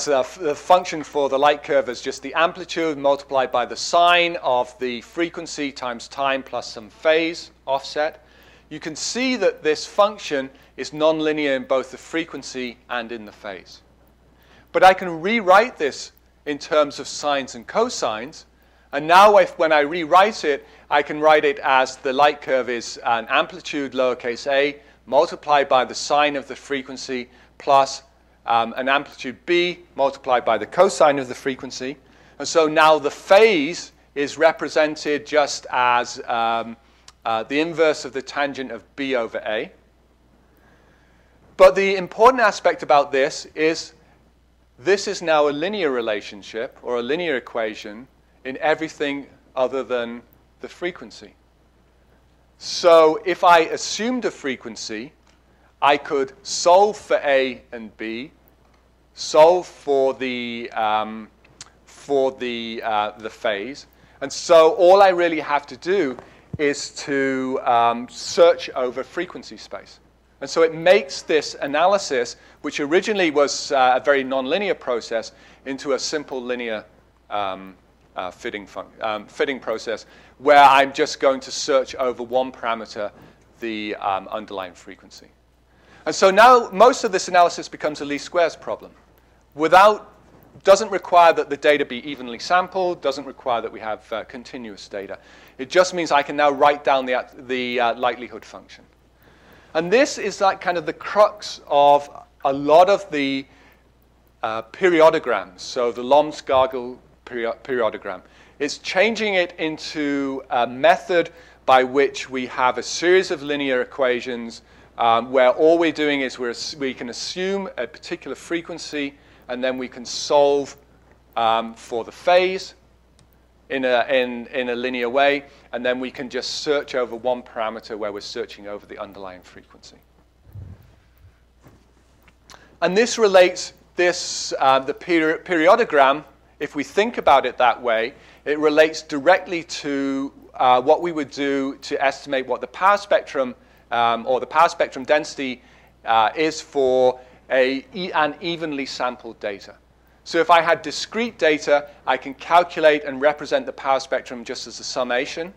the function for the light curve as just the amplitude multiplied by the sine of the frequency times time plus some phase offset, you can see that this function is nonlinear in both the frequency and in the phase. But I can rewrite this in terms of sines and cosines. And now when I rewrite it, I can write it as the light curve is an amplitude lowercase a multiplied by the sine of the frequency plus an amplitude b multiplied by the cosine of the frequency. And so now the phase is represented just as the inverse of the tangent of b over a. But the important aspect about this is now a linear relationship or a linear equation in everything other than the frequency. So if I assumed a frequency, I could solve for A and B, solve for the phase, and so all I really have to do is to search over frequency space. And so it makes this analysis, which originally was a very nonlinear process, into a simple linear fitting process, where I'm just going to search over one parameter, the underlying frequency. And so now most of this analysis becomes a least squares problem. Doesn't require that the data be evenly sampled, doesn't require that we have continuous data. It just means I can now write down the likelihood function. And this is like kind of the crux of a lot of the periodograms. So the Lom-Scargill periodogram. It's changing it into a method by which we have a series of linear equations where all we're doing is we can assume a particular frequency, and then we can solve for the phase in a linear way, and then we can just search over one parameter where we're searching over the underlying frequency. And this relates the periodogram. If we think about it that way, it relates directly to what we would do to estimate what the power spectrum or the power spectrum density is for an evenly sampled data. So if I had discrete data, I can calculate and represent the power spectrum just as a summation.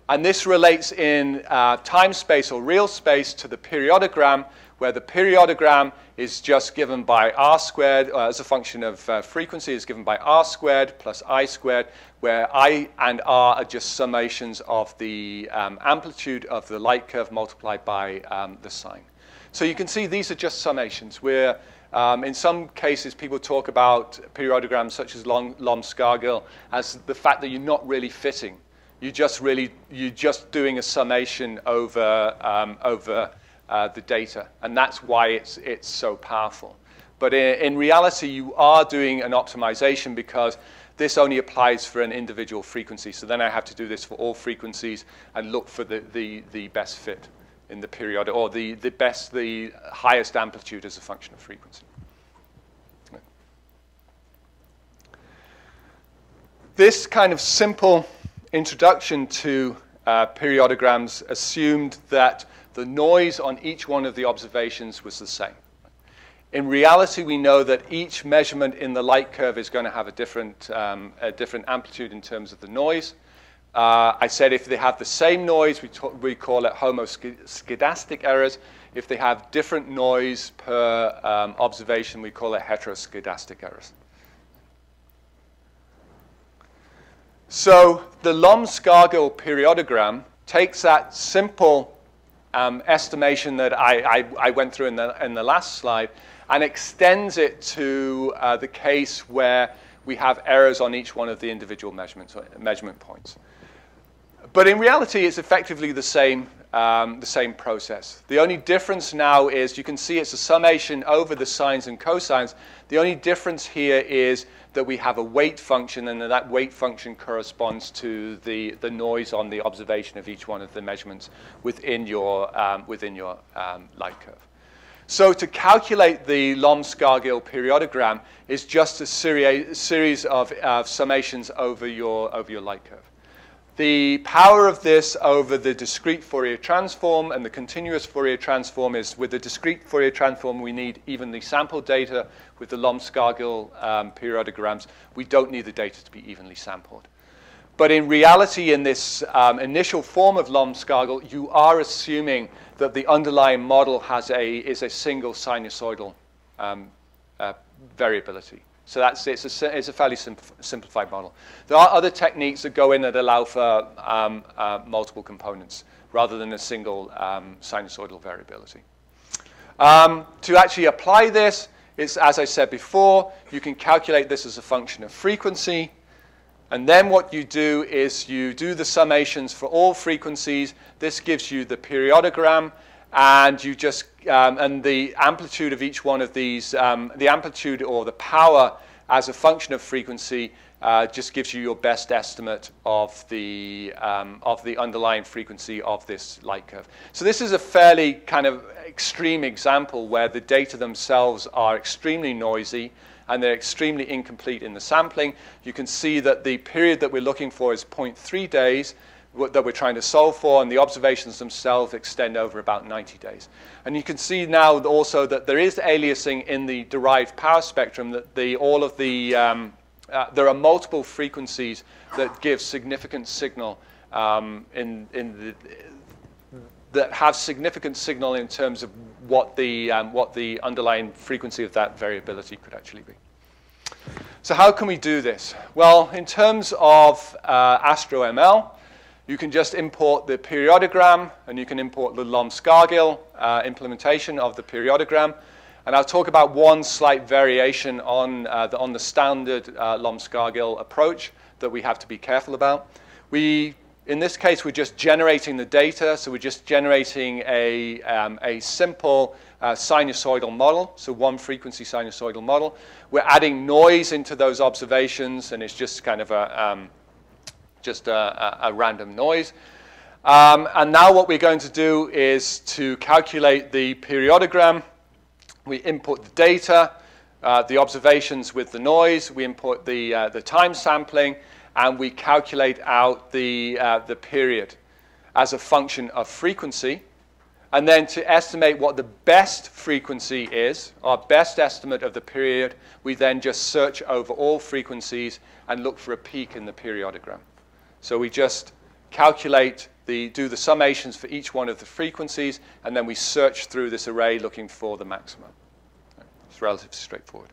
And this relates in time space or real space to the periodogram, where the periodogram is just given by r squared, as a function of frequency, is given by r squared plus I squared, where I and r are just summations of the amplitude of the light curve multiplied by the sine. So you can see these are just summations, where in some cases people talk about periodograms such as Lom-Scargill as the fact that you're not really fitting. You're just doing a summation over the data, and that's why it's so powerful. But in reality, you are doing an optimization because this only applies for an individual frequency. So then I have to do this for all frequencies and look for the best fit in the period, or the highest amplitude as a function of frequency. This kind of simple introduction to periodograms assumed that the noise on each one of the observations was the same. In reality, we know that each measurement in the light curve is going to have a different amplitude in terms of the noise. I said if they have the same noise, we call it homoscedastic errors. If they have different noise per observation, we call it heteroscedastic errors. So the Lom-Scargill periodogram takes that simple estimation that I went through in the last slide and extends it to the case where we have errors on each one of the individual measurement points. But in reality, it's effectively the same process. The only difference now is you can see it's a summation over the sines and cosines. The only difference here is that we have a weight function, and that weight function corresponds to the noise on the observation of each one of the measurements within your light curve. So to calculate the Lom-Scargill periodogram is just a series of summations over your light curve. The power of this over the discrete Fourier transform and the continuous Fourier transform is, with the discrete Fourier transform, we need evenly sampled data. With the Lom-Scargill periodograms, we don't need the data to be evenly sampled. But in reality, in this initial form of Lom-Scargill, you are assuming that the underlying model is a single sinusoidal variability. So it's a fairly simplified model. There are other techniques that go in that allow for multiple components rather than a single sinusoidal variability. To actually apply this, it's, as I said before, you can calculate this as a function of frequency. And then what you do is you do the summations for all frequencies. This gives you the periodogram. And you just, and the amplitude of each one of these, the amplitude or the power as a function of frequency just gives you your best estimate of the underlying frequency of this light curve. So this is a fairly kind of extreme example where the data themselves are extremely noisy and they're extremely incomplete in the sampling. You can see that the period that we're looking for is 0.3 days. That we're trying to solve for, and the observations themselves extend over about 90 days. And you can see now also that there is aliasing in the derived power spectrum, that there are multiple frequencies that give significant signal that have significant signal in terms of what the underlying frequency of that variability could actually be. So how can we do this? Well, in terms of AstroML, you can just import the periodogram, and you can import the Lom-Scargill implementation of the periodogram. And I'll talk about one slight variation on the standard Lom-Scargill approach that we have to be careful about. In this case, we're just generating the data, so we're just generating a simple sinusoidal model, so one frequency sinusoidal model. We're adding noise into those observations, and it's just kind of a random noise. And now what we're going to do is to calculate the periodogram. We input the data, the observations with the noise. We import the time sampling, and we calculate out the period as a function of frequency. And then to estimate what the best frequency is, our best estimate of the period, we then just search over all frequencies and look for a peak in the periodogram. So we just calculate, do the summations for each one of the frequencies, and then we search through this array looking for the maximum. It's relatively straightforward.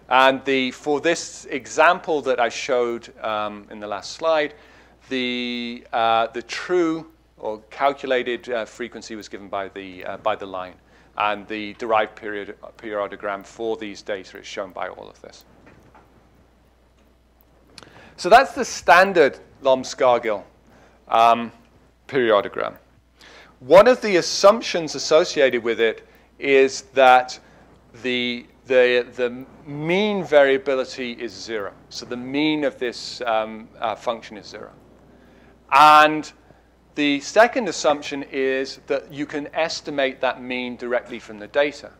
And for this example that I showed in the last slide, the true or calculated frequency was given by the line, and the derived periodogram for these data is shown by all of this. So that's the standard Lom-Scargill periodogram. One of the assumptions associated with it is that the mean variability is 0. So the mean of this function is 0. And the second assumption is that you can estimate that mean directly from the data.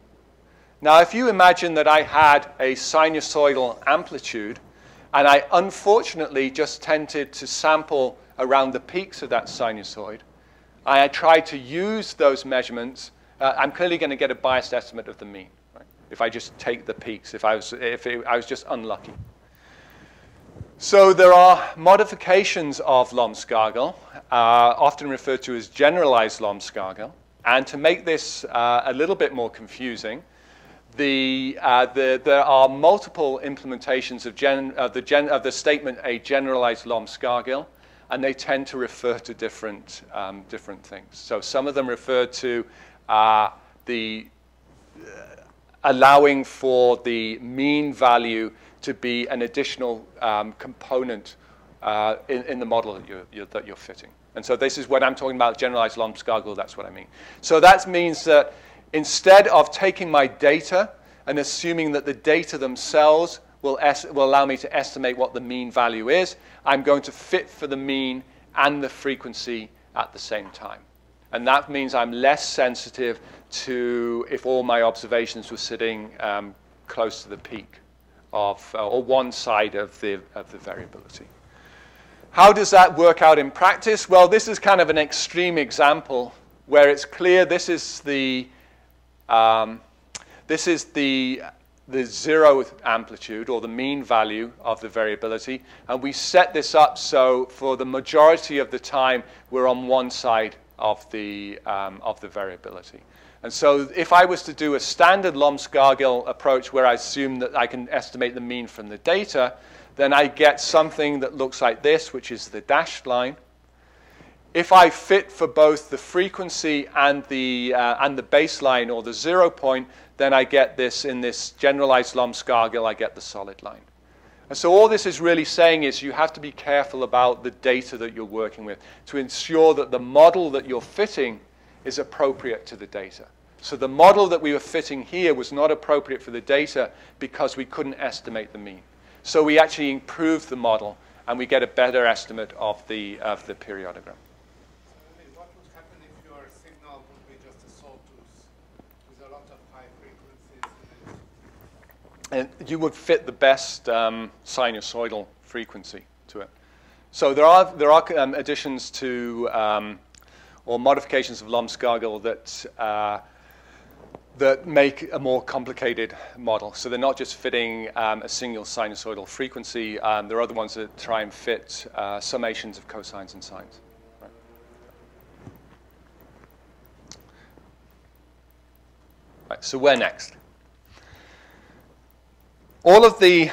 Now, if you imagine that I had a sinusoidal amplitude, and I unfortunately just tended to sample around the peaks of that sinusoid, I tried to use those measurements, I'm clearly going to get a biased estimate of the mean, right? If I just take the peaks, if I was just unlucky. So there are modifications of Lom-Scargill, often referred to as generalized Lom-Scargill. And to make this a little bit more confusing, there are multiple implementations of the statement a generalized Lom-Scargill, and they tend to refer to different things. So some of them refer to allowing for the mean value to be an additional component in the model that you're fitting. And so this is when I'm talking about generalized Lom-Scargill, that's what I mean. So that means that instead of taking my data and assuming that the data themselves will allow me to estimate what the mean value is, I'm going to fit for the mean and the frequency at the same time. And that means I'm less sensitive to if all my observations were sitting close to the peak of, or one side of the variability. How does that work out in practice? Well, this is kind of an extreme example where it's clear this is the zero amplitude, or the mean value of the variability. And we set this up so for the majority of the time, we're on one side of the variability. And so if I was to do a standard Lom-Scargill approach where I assume that I can estimate the mean from the data, then I get something that looks like this, which is the dashed line. If I fit for both the frequency and the baseline, or the 0 point, then I get this in this generalized Lom-Scargill, I get the solid line. And so all this is really saying is you have to be careful about the data that you're working with to ensure that the model that you're fitting is appropriate to the data. So the model that we were fitting here was not appropriate for the data because we couldn't estimate the mean. So we actually improved the model, and we get a better estimate of the periodogram. What would happen if your signal would be just a sawtooth with a lot of high frequencies in it? And you would fit the best sinusoidal frequency to it. So there are additions to or modifications of Lom-Scargill that make a more complicated model. So they're not just fitting a single sinusoidal frequency. There are other ones that try and fit summations of cosines and sines. Right. Right, so where next? All of the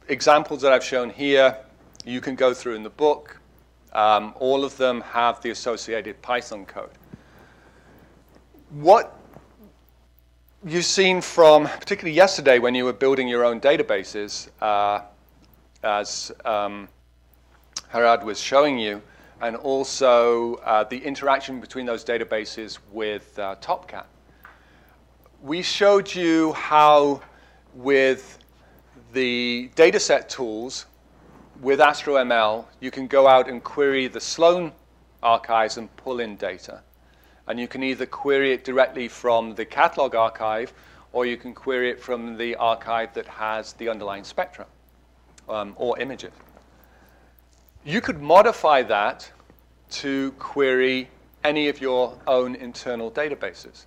examples that I've shown here, you can go through in the book. All of them have the associated Python code. What you've seen from, particularly yesterday when you were building your own databases, as Harad was showing you, and also the interaction between those databases with TopCat. We showed you how with the dataset tools, with AstroML, you can go out and query the Sloan archives and pull in data. And you can either query it directly from the catalog archive, or you can query it from the archive that has the underlying spectra or images. You could modify that to query any of your own internal databases.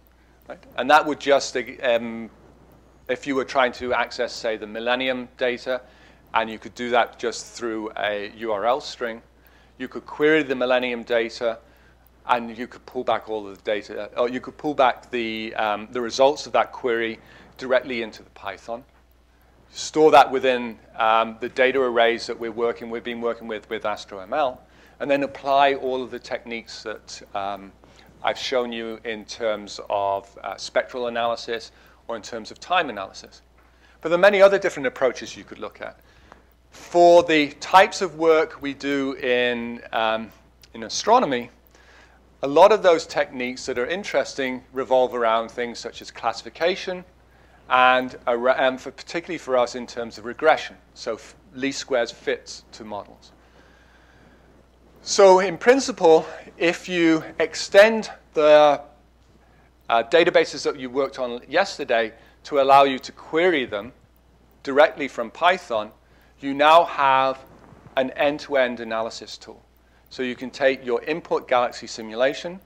Right? And that would just, if you were trying to access, say, the Millennium data, and you could do that just through a URL string, you could query the Millennium data, and you could pull back all of the data, or you could pull back the results of that query directly into the Python. Store that within the data arrays that we've been working with AstroML, and then apply all of the techniques that I've shown you in terms of spectral analysis or in terms of time analysis. But there are many other different approaches you could look at. For the types of work we do in astronomy, a lot of those techniques that are interesting revolve around things such as classification and particularly for us in terms of regression, so least squares fits to models. So in principle, if you extend the databases that you worked on yesterday to allow you to query them directly from Python, you now have an end-to-end analysis tool. So you can take your input galaxy simulation,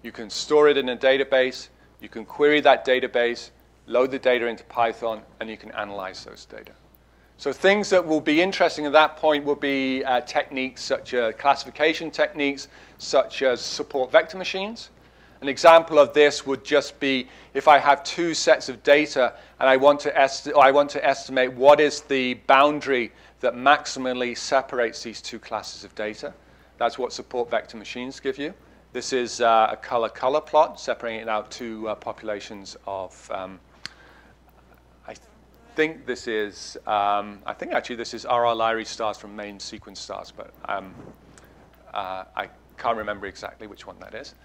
you can store it in a database, you can query that database, load the data into Python, and you can analyze those data. So things that will be interesting at that point will be techniques such as classification techniques, such as support vector machines. An example of this would just be if I have two sets of data and I want to estimate what is the boundary that maximally separates these two classes of data. That's what support vector machines give you. This is a color plot separating out two populations of, I think actually this is RR Lyrae stars from main sequence stars, but I can't remember exactly which one that is.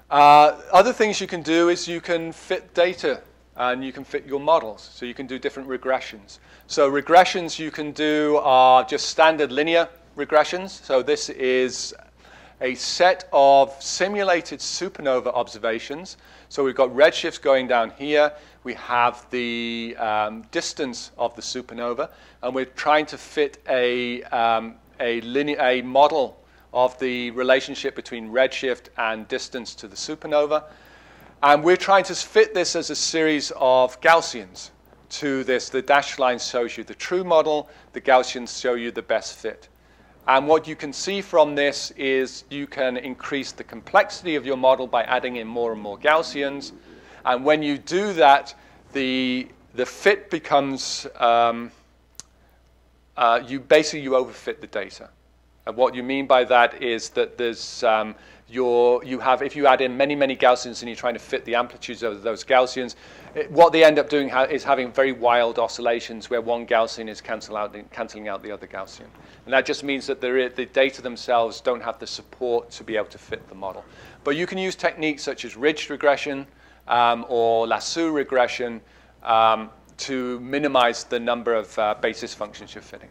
Other things you can do is you can fit data and you can fit your models. So you can do different regressions. So regressions you can do are just standard linear regressions. So this is a set of simulated supernova observations. So we've got redshifts going down here. We have the distance of the supernova. And we're trying to fit a model of the relationship between redshift and distance to the supernova. And we're trying to fit this as a series of Gaussians to this. The dashed line shows you the true model. The Gaussians show you the best fit. And what you can see from this is you can increase the complexity of your model by adding in more and more Gaussians. And when you do that, the fit becomes, you overfit the data. And what you mean by that is that there's, if you add in many, many Gaussians and you're trying to fit the amplitudes of those Gaussians, what they end up doing is having very wild oscillations where one Gaussian is cancelling out the other Gaussian. And that just means that the data themselves don't have the support to be able to fit the model. But you can use techniques such as ridged regression or lasso regression to minimize the number of basis functions you're fitting.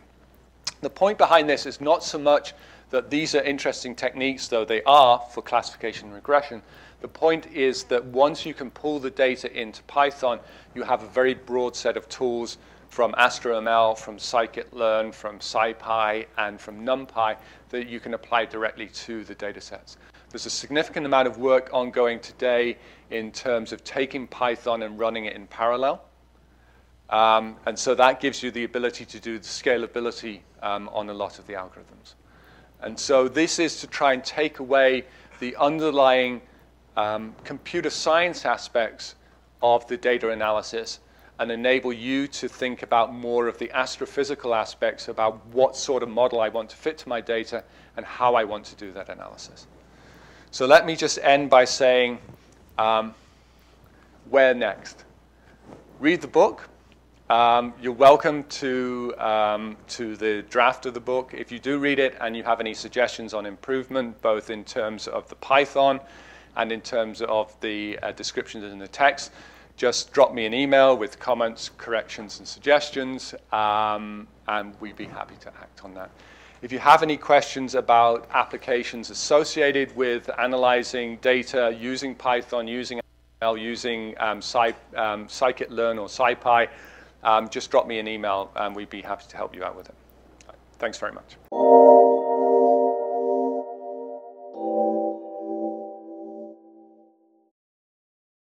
The point behind this is not so much that these are interesting techniques, though they are for classification and regression. The point is that once you can pull the data into Python, you have a very broad set of tools from AstroML, from scikit-learn, from SciPy, and from NumPy that you can apply directly to the data sets. There's a significant amount of work ongoing today in terms of taking Python and running it in parallel. And so that gives you the ability to do the scalability on a lot of the algorithms. And so this is to try and take away the underlying computer science aspects of the data analysis and enable you to think about more of the astrophysical aspects about what sort of model I want to fit to my data and how I want to do that analysis. So let me just end by saying, where next? Read the book. You're welcome to the draft of the book. If you do read it and you have any suggestions on improvement, both in terms of the Python and in terms of the descriptions in the text, just drop me an email with comments, corrections, and suggestions, and we'd be happy to act on that. If you have any questions about applications associated with analyzing data using Python, using ML, using scikit-learn or SciPy, just drop me an email and we'd be happy to help you out with it. Thanks very much.